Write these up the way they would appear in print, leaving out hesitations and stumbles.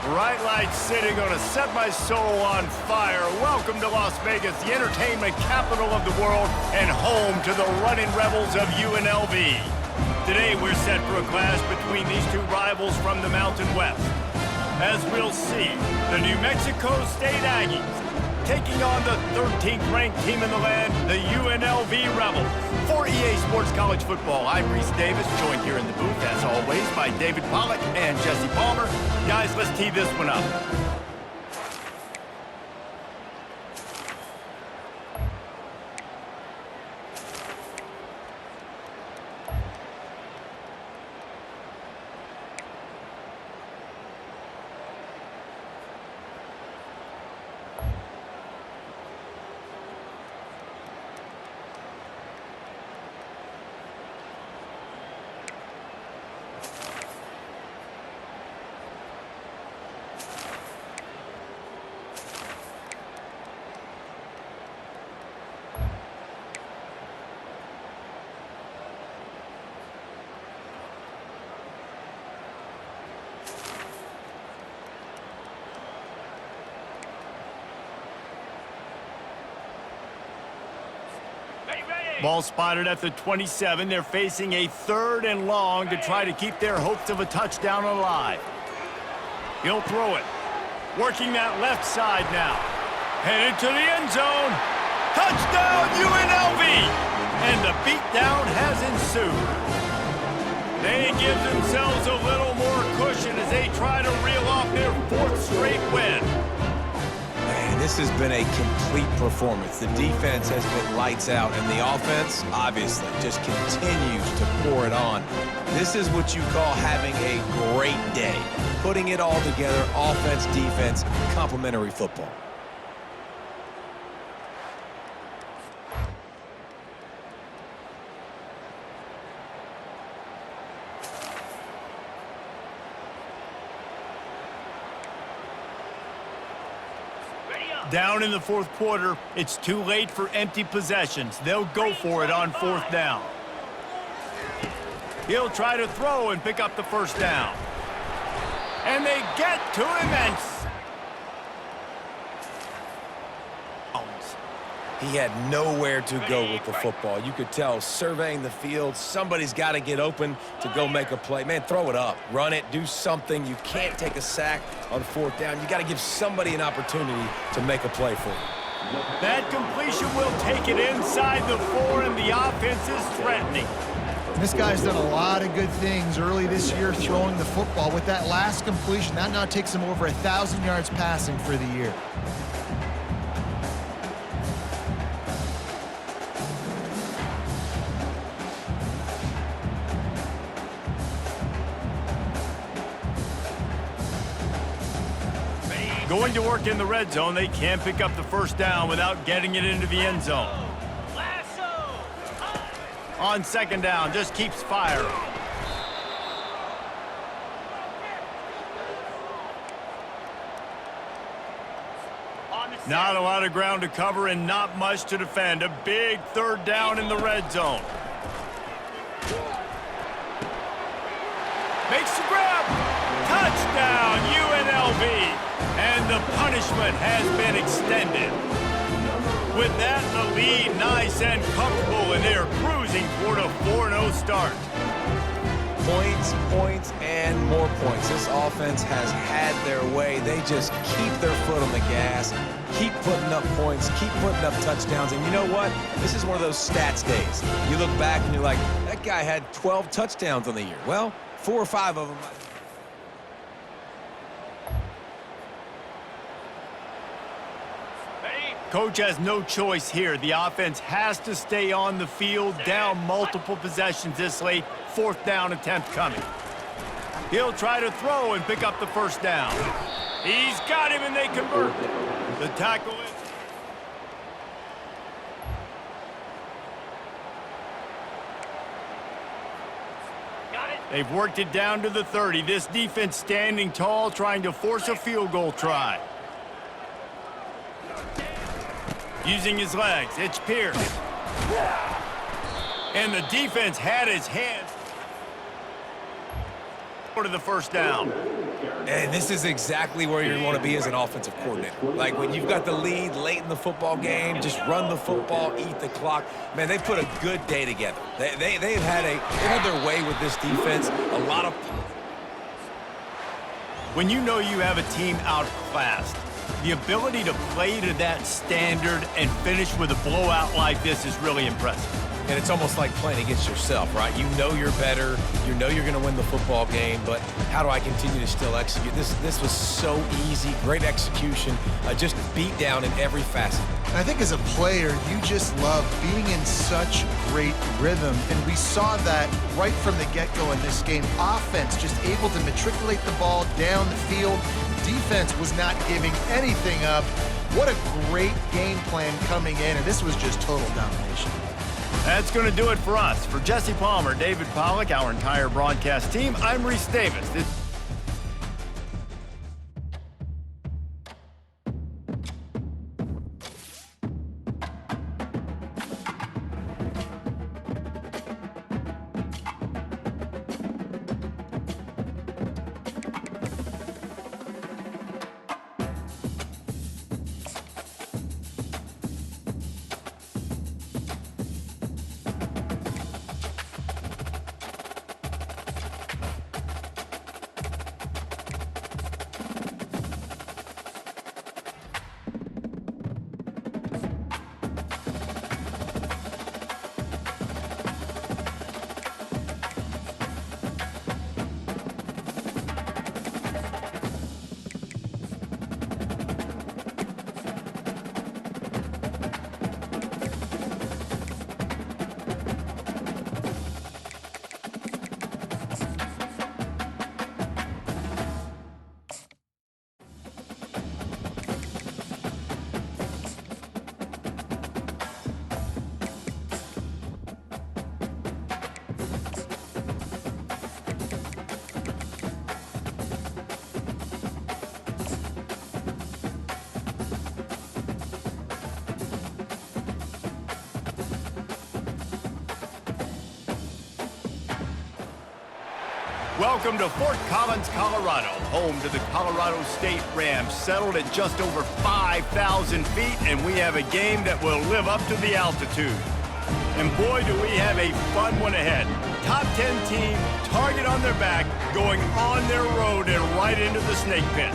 Bright lights sitting on a set my soul on fire. Welcome to Las Vegas, the entertainment capital of the world and home to the running rebels of UNLV. Today we're set for a clash between these two rivals from the Mountain West. As we'll see, the New Mexico State Aggies taking on the 13th ranked team in the land, the UNLV Rebels. For EA Sports College Football, I'm Reese Davis, joined here in the booth, as always, by David Pollack and Jesse Palmer. Guys, let's tee this one up. Ball spotted at the 27. They're facing a 3rd and long to try to keep their hopes of a touchdown alive. He'll throw it. Working that left side now. Headed to the end zone. Touchdown UNLV! And the beatdown has ensued. They give themselves a little more cushion as they try to reel off their 4th straight win. This has been a complete performance. The defense has been lights out, and the offense, obviously, just continues to pour it on. This is what you call having a great day. Putting it all together, offense, defense, complementary football. Down in the 4th quarter, it's too late for empty possessions. They'll go for it on 4th down. He'll try to throw and pick up the 1st down. And they get to him and... He had nowhere to go with the football. You could tell, surveying the field, somebody's got to get open to go make a play. Man, throw it up, run it, do something. You can't take a sack on 4th down. You got to give somebody an opportunity to make a play for you. That completion will take it inside the 4, and the offense is threatening. This guy's done a lot of good things early this year throwing the football. With that last completion, that now takes him over 1,000 yards passing for the year. Going to work in the red zone, they can't pick up the 1st down without getting it into the end zone. On 2nd down, just keeps firing. Not a lot of ground to cover and not much to defend. A big 3rd down in the red zone. Makes the grab. Touchdown, UNLV. And the punishment has been extended. With that, the lead nice and comfortable, and they're cruising toward a 4-0 start. Points, and more points. This offense has had their way. They just keep their foot on the gas, keep putting up points, keep putting up touchdowns. And you know what? This is one of those stats days. You look back and you're like, that guy had 12 touchdowns on the year. Well, 4 or 5 of them. Coach has no choice here. The offense has to stay on the field, down multiple possessions this late. 4th down attempt coming. He'll try to throw and pick up the 1st down. He's got him, and they convert. The tackle is... They've worked it down to the 30. This defense standing tall, trying to force a field goal try. Using his legs, it's Pierce. And the defense had his hands. to the first down. And this is exactly where you want to be as an offensive coordinator. Like when you've got the lead late in the football game, just run the football, eat the clock. Man, they put a good day together. They've had their way with this defense. A lot of... When you know you have a team outclassed, the ability to play to that standard and finish with a blowout like this is really impressive. And it's almost like playing against yourself, right? You know you're better. You know you're going to win the football game, but how do I continue to still execute? This was so easy, great execution, just beat down in every facet. And I think as a player, you just love being in such great rhythm. And we saw that right from the get-go in this game. Offense just able to matriculate the ball down the field. Defense was not giving anything up. What a great game plan coming in, and this was just total domination. That's going to do it for us. For Jesse Palmer, David Pollack, our entire broadcast team, I'm Reese Davis. Welcome to Fort Collins, Colorado, home to the Colorado State Rams, settled at just over 5,000 feet, and we have a game that will live up to the altitude. And boy, do we have a fun one ahead. Top 10 team, target on their back, going on their road and right into the snake pit.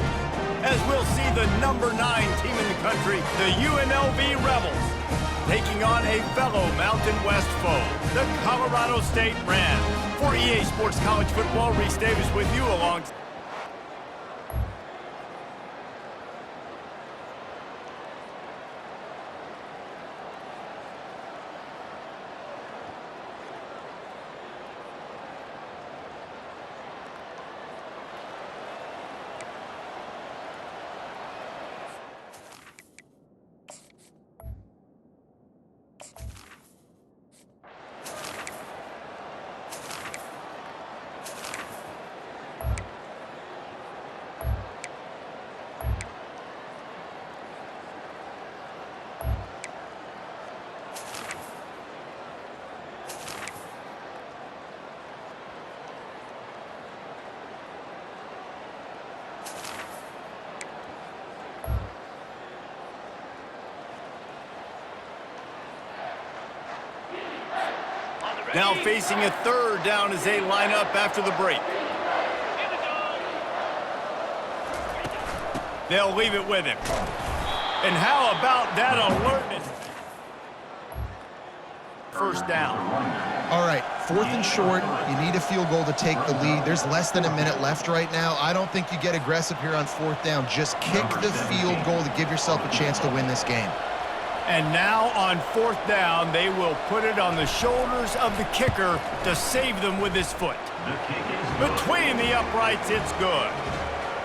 As we'll see the number 9 team in the country, the UNLV Rebels, taking on a fellow Mountain West foe, the Colorado State Rams. For EA Sports College Football, Reese Davis with you along. Now facing a third down as they line up after the break. They'll leave it with him. And how about that alertness? First down. All right, 4th and short. You need a field goal to take the lead. There's less than a minute left right now. I don't think you get aggressive here on 4th down. Just kick the field goal to give yourself a chance to win this game. And now on 4th down, they will put it on the shoulders of the kicker to save them with his foot. Between the uprights, it's good.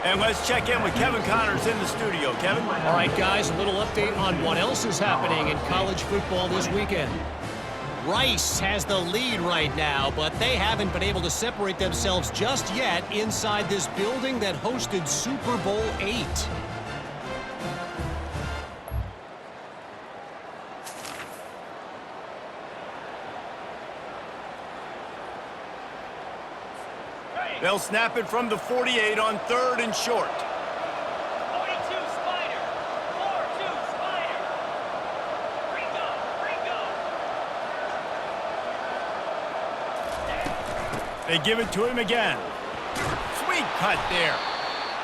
And let's check in with Kevin Connors in the studio. Kevin? All right, guys, a little update on what else is happening in college football this weekend. Rice has the lead right now, but they haven't been able to separate themselves just yet inside this building that hosted Super Bowl VIII. They'll snap it from the 48 on 3rd and short. 42 Spider. 4-2 Spider. Ringo. They give it to him again. Sweet cut there.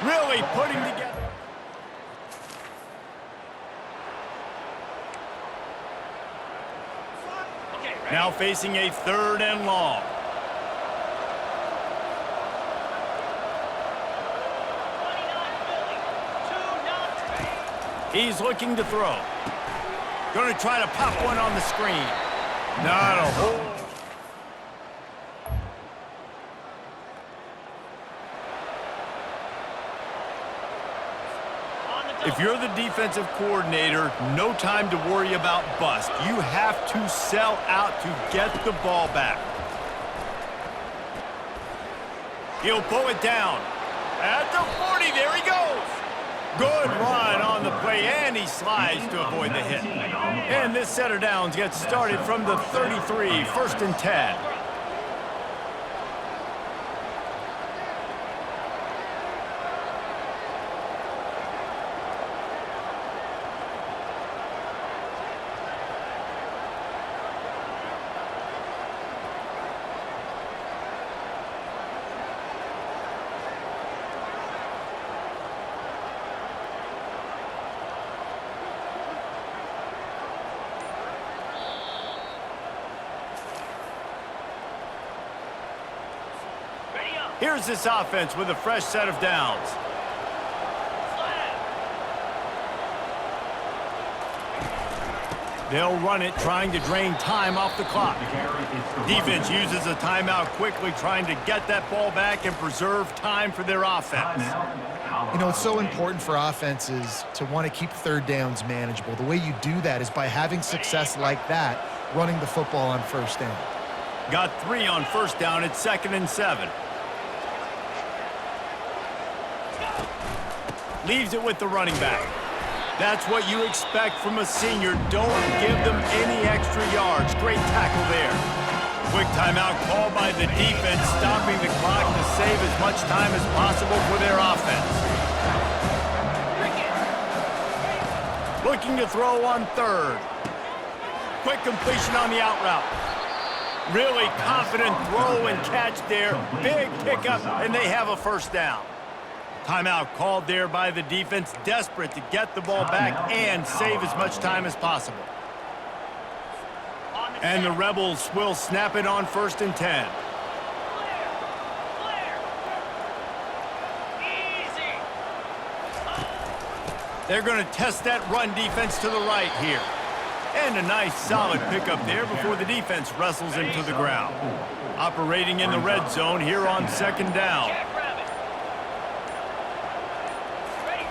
Really putting together. Okay, ready? Now facing a 3rd and long. 29 Philly. 2 Notre Dame. He's looking to throw. Going to try to pop one on the screen. Not a hole. If you're the defensive coordinator, no time to worry about bust. You have to sell out to get the ball back. He'll pull it down. At the 40, there he goes. Good run on the play, and he slides to avoid the hit. And this set of downs gets started from the 33, 1st and 10. Ready up. Here's this offense with a fresh set of downs. Flag. They'll run it, trying to drain time off the clock. Defense uses a timeout quickly, trying to get that ball back and preserve time for their offense. You know, it's so important for offenses to want to keep 3rd downs manageable. The way you do that is by having success like that, running the football on 1st down. Got 3 on 1st down at 2nd and 7. Leaves it with the running back. That's what you expect from a senior. Don't give them any extra yards. Great tackle there. Quick timeout called by the defense, stopping the clock to save as much time as possible for their offense. Looking to throw on 3rd. Quick completion on the out route. Really confident throw and catch there. Big pickup, and they have a 1st down. Timeout called there by the defense, desperate to get the ball back and save as much time as possible. And the Rebels will snap it on 1st and 10. Easy. They're going to test that run defense to the right here. And a nice solid pickup there before the defense wrestles him to the ground. Operating in the red zone here on 2nd down. Jackrabbit. Ready.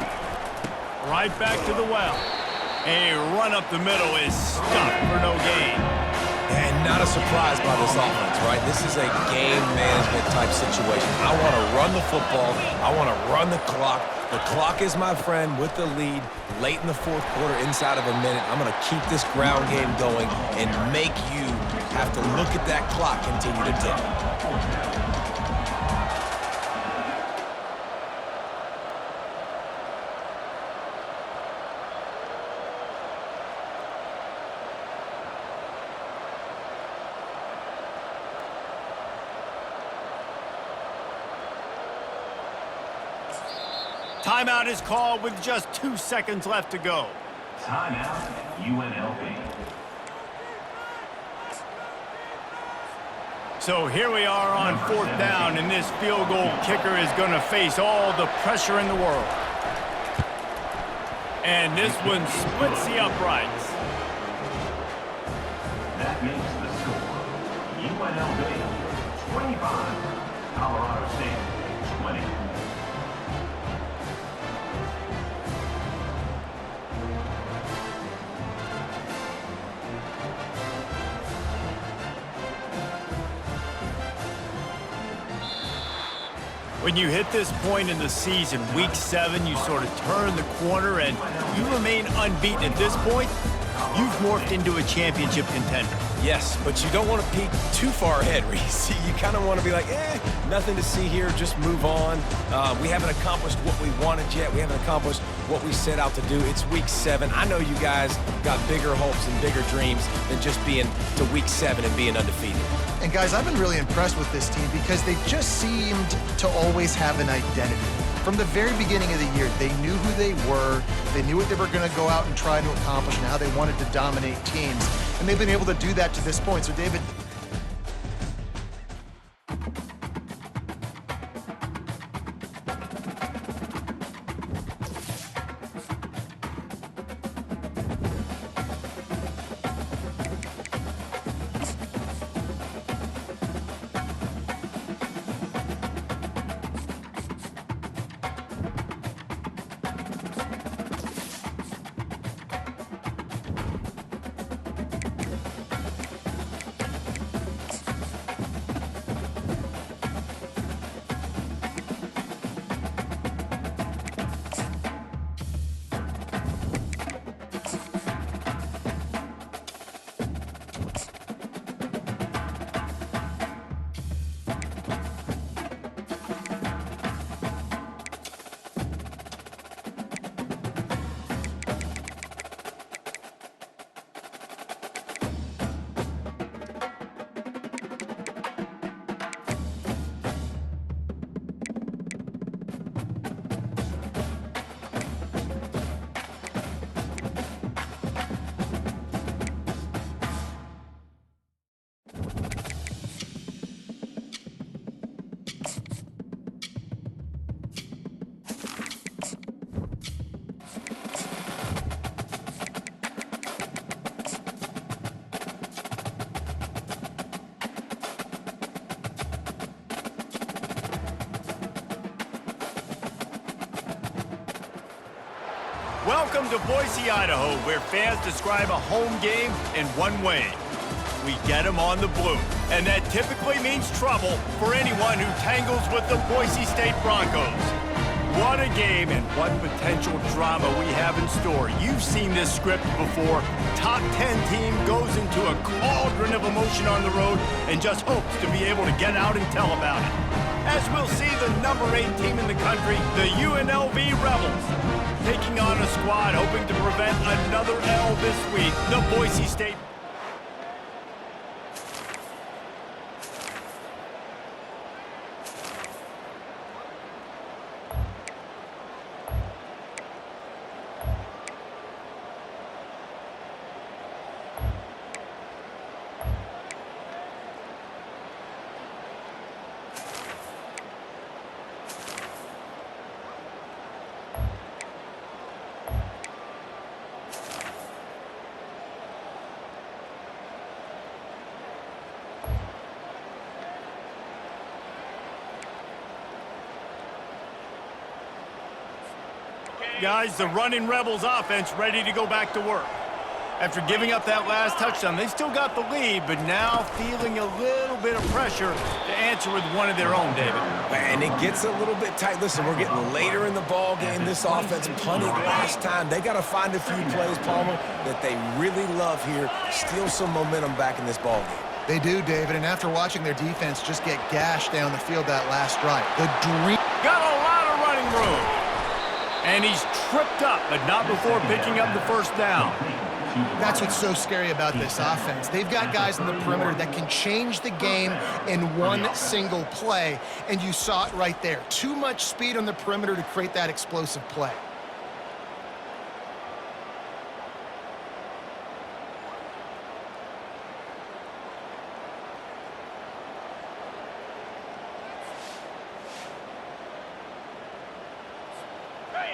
Right back to the well. A run up the middle is stopped for no gain. And not a surprise by this offense, right? This is a game management type situation. I want to run the football. I want to run the clock. The clock is my friend with the lead late in the 4th quarter, inside of a minute. I'm going to keep this ground game going and make you have to look at that clock continue to tick. Timeout is called with just 2 seconds left to go. Timeout, UNLV. So here we are on 4th down, and this field goal kicker is going to face all the pressure in the world. And this one splits the uprights. That makes the score UNLV 25, Colorado State 20. When you hit this point in the season, week 7, you sort of turn the corner and you remain unbeaten at this point. you've morphed into a championship contender. Yes, but you don't want to peek too far ahead, Reese. You kind of want to be like, nothing to see here, just move on. We haven't accomplished what we wanted yet. We haven't accomplished what we set out to do. It's week 7. I know you guys got bigger hopes and bigger dreams than just being to week 7 and being undefeated. And guys, I've been really impressed with this team because they just seemed to always have an identity. From the very beginning of the year, they knew who they were, they knew what they were going to go out and try to accomplish and how they wanted to dominate teams. And they've been able to do that to this point. So, David, Welcome to Boise, Idaho, where fans describe a home game in one way. We get them on the blue, and that typically means trouble for anyone who tangles with the Boise State Broncos. What a game and what potential drama we have in store. You've seen this script before. Top 10 team goes into a cauldron of emotion on the road and just hopes to be able to get out and tell about it. As we'll see the number 8 team in the country, the UNLV Rebels, taking on a squad hoping to prevent another L this week, the Boise State. Guys, the running Rebels offense ready to go back to work. After giving up that last touchdown, they still got the lead, but now feeling a little bit of pressure to answer with one of their own, David. And it gets a little bit tight. Listen, we're getting later in the ball game. This offense punted last time. They got to find a few plays, Palmer, that they really love here. Steal some momentum back in this ball game. they do, David. And after watching their defense just get gashed down the field that last drive, the dream... Got a lot of running room. And he's tripped up, but not before picking up the first down. That's what's so scary about this offense. They've got guys in the perimeter that can change the game in one single play, and you saw it right there. Too much speed on the perimeter to create that explosive play.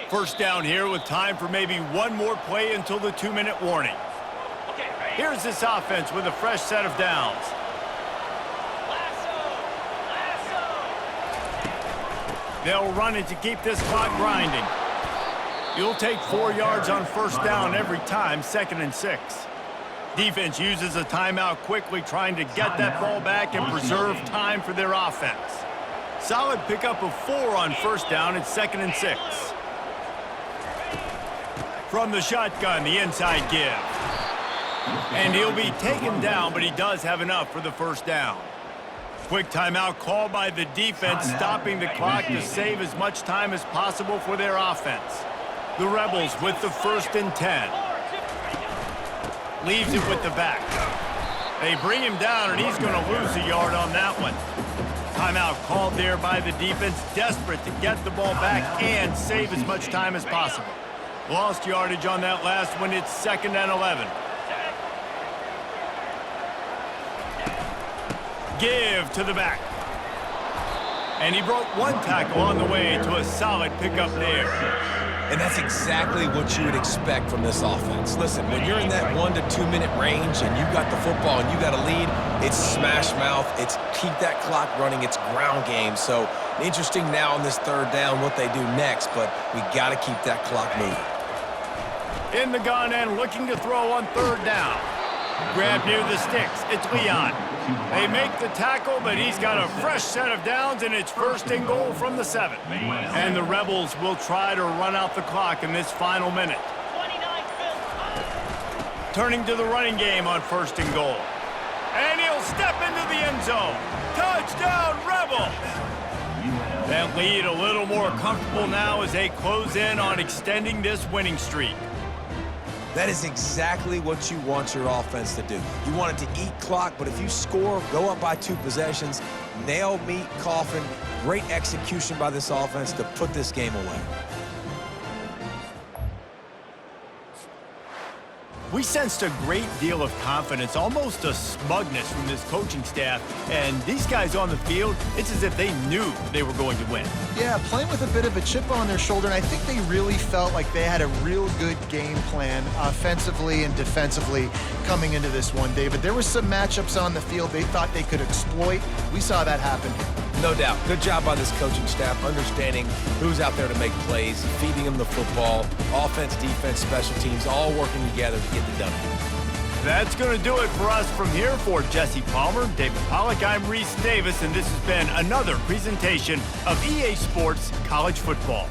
First down here with time for maybe one more play until the 2-minute warning. Here's this offense with a fresh set of downs. They'll run it to keep this clock grinding. You'll take 4 yards on first down every time, 2nd and 6. Defense uses a timeout quickly, trying to get that ball back and preserve time for their offense. Solid pickup of 4 on first down, it's 2nd and 6. From the shotgun, the inside give. And he'll be taken down, but he does have enough for the first down. Quick timeout called by the defense, stopping the clock to save as much time as possible for their offense. The Rebels with the 1st and 10. Leaves it with the back. They bring him down, and he's going to lose a yard on that one. Timeout called there by the defense, desperate to get the ball back and save as much time as possible. Lost yardage on that last one. It's 2nd and 11. Give to the back. And he broke one tackle on the way to a solid pickup there. And that's exactly what you would expect from this offense. Listen, when you're in that 1 to 2 minute range and you got the football and you got a lead, it's smash mouth, it's keep that clock running, it's ground game. So interesting now on this 3rd down what they do next, but we got to keep that clock moving. In the gun and looking to throw on 3rd down. Grab near the sticks. It's Leon. They make the tackle, but he's got a fresh set of downs, and it's 1st and goal from the 7. And the Rebels will try to run out the clock in this final minute. Turning to the running game on 1st and goal. And he'll step into the end zone. Touchdown, Rebels! That lead a little more comfortable now as they close in on extending this winning streak. That is exactly what you want your offense to do. You want it to eat clock, but if you score, go up by 2 possessions, nail, meet, coffin, great execution by this offense to put this game away. We sensed a great deal of confidence, almost a smugness from this coaching staff. And these guys on the field, it's as if they knew they were going to win. Yeah, playing with a bit of a chip on their shoulder, and I think they really felt like they had a real good game plan offensively and defensively coming into this one, David. There were some matchups on the field they thought they could exploit. We saw that happen. No doubt. Good job by this coaching staff, understanding who's out there to make plays, feeding them the football, offense, defense, special teams, all working together to get the W. That's going to do it for us from here. For Jesse Palmer, David Pollack, I'm Reese Davis, and this has been another presentation of EA Sports College Football.